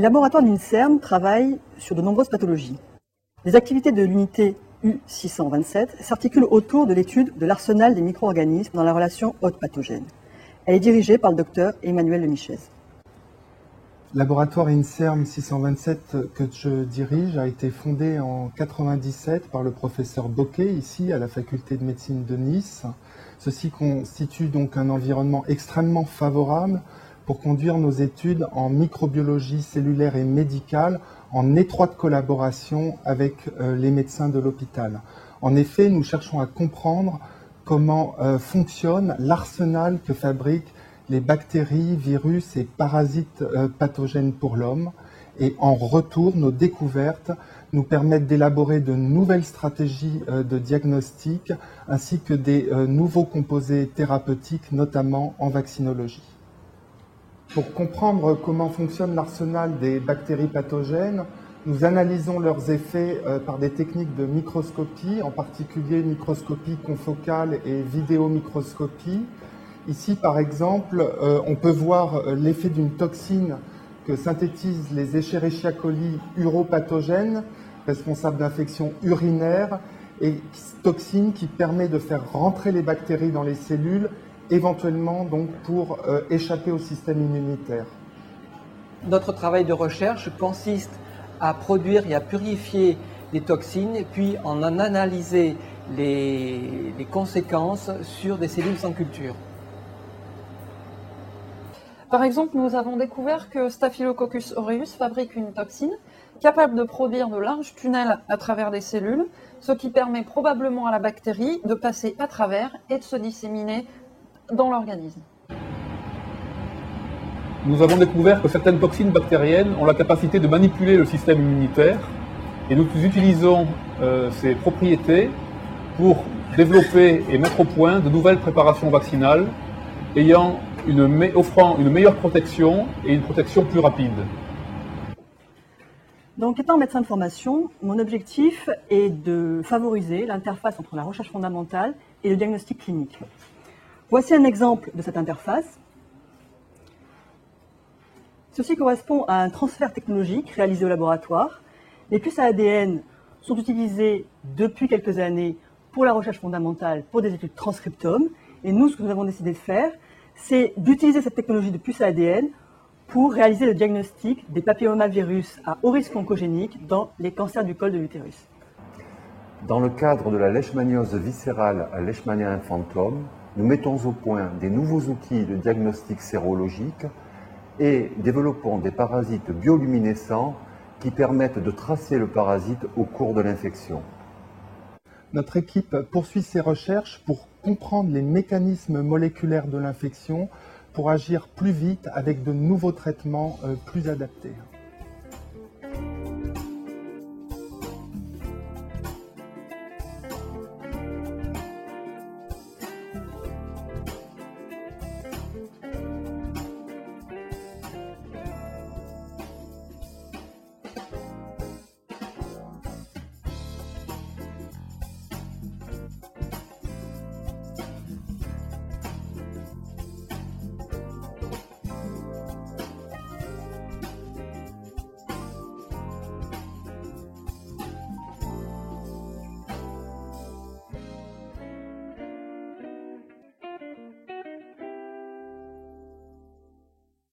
Les laboratoires de l'INSERM travaillent sur de nombreuses pathologies. Les activités de l'unité U627 s'articulent autour de l'étude de l'arsenal des micro-organismes dans la relation hôte-pathogène. Elle est dirigée par le docteur Emmanuel Lemichez. Le laboratoire INSERM 627 que je dirige a été fondé en 1997 par le professeur Bocquet, ici à la faculté de médecine de Nice. Ceci constitue donc un environnement extrêmement favorable pour conduire nos études en microbiologie cellulaire et médicale en étroite collaboration avec les médecins de l'hôpital. En effet, nous cherchons à comprendre comment fonctionne l'arsenal que fabriquent les bactéries, virus et parasites pathogènes pour l'homme. Et en retour, nos découvertes nous permettent d'élaborer de nouvelles stratégies de diagnostic ainsi que des nouveaux composés thérapeutiques, notamment en vaccinologie. Pour comprendre comment fonctionne l'arsenal des bactéries pathogènes, nous analysons leurs effets par des techniques de microscopie, en particulier microscopie confocale et vidéomicroscopie. Ici, par exemple, on peut voir l'effet d'une toxine que synthétisent les Escherichia coli uropathogènes, responsables d'infections urinaires, et toxine qui permet de faire rentrer les bactéries dans les cellules, éventuellement donc pour échapper au système immunitaire. Notre travail de recherche consiste à produire et à purifier les toxines, puis en analyser les conséquences sur des cellules sans culture. Par exemple, nous avons découvert que Staphylococcus aureus fabrique une toxine capable de produire de larges tunnels à travers des cellules, ce qui permet probablement à la bactérie de passer à travers et de se disséminer dans l'organisme. Nous avons découvert que certaines toxines bactériennes ont la capacité de manipuler le système immunitaire et nous utilisons ces propriétés pour développer et mettre au point de nouvelles préparations vaccinales offrant une meilleure protection et une protection plus rapide. Donc, étant médecin de formation, mon objectif est de favoriser l'interface entre la recherche fondamentale et le diagnostic clinique. Voici un exemple de cette interface. Ceci correspond à un transfert technologique réalisé au laboratoire. Les puces à ADN sont utilisées depuis quelques années pour la recherche fondamentale, pour des études transcriptomes. Et nous, ce que nous avons décidé de faire, c'est d'utiliser cette technologie de puces à ADN pour réaliser le diagnostic des papillomavirus à haut risque oncogénique dans les cancers du col de l'utérus. Dans le cadre de la leishmaniose viscérale à Leishmania infantum, nous mettons au point des nouveaux outils de diagnostic sérologique et développons des parasites bioluminescents qui permettent de tracer le parasite au cours de l'infection. Notre équipe poursuit ses recherches pour comprendre les mécanismes moléculaires de l'infection pour agir plus vite avec de nouveaux traitements plus adaptés.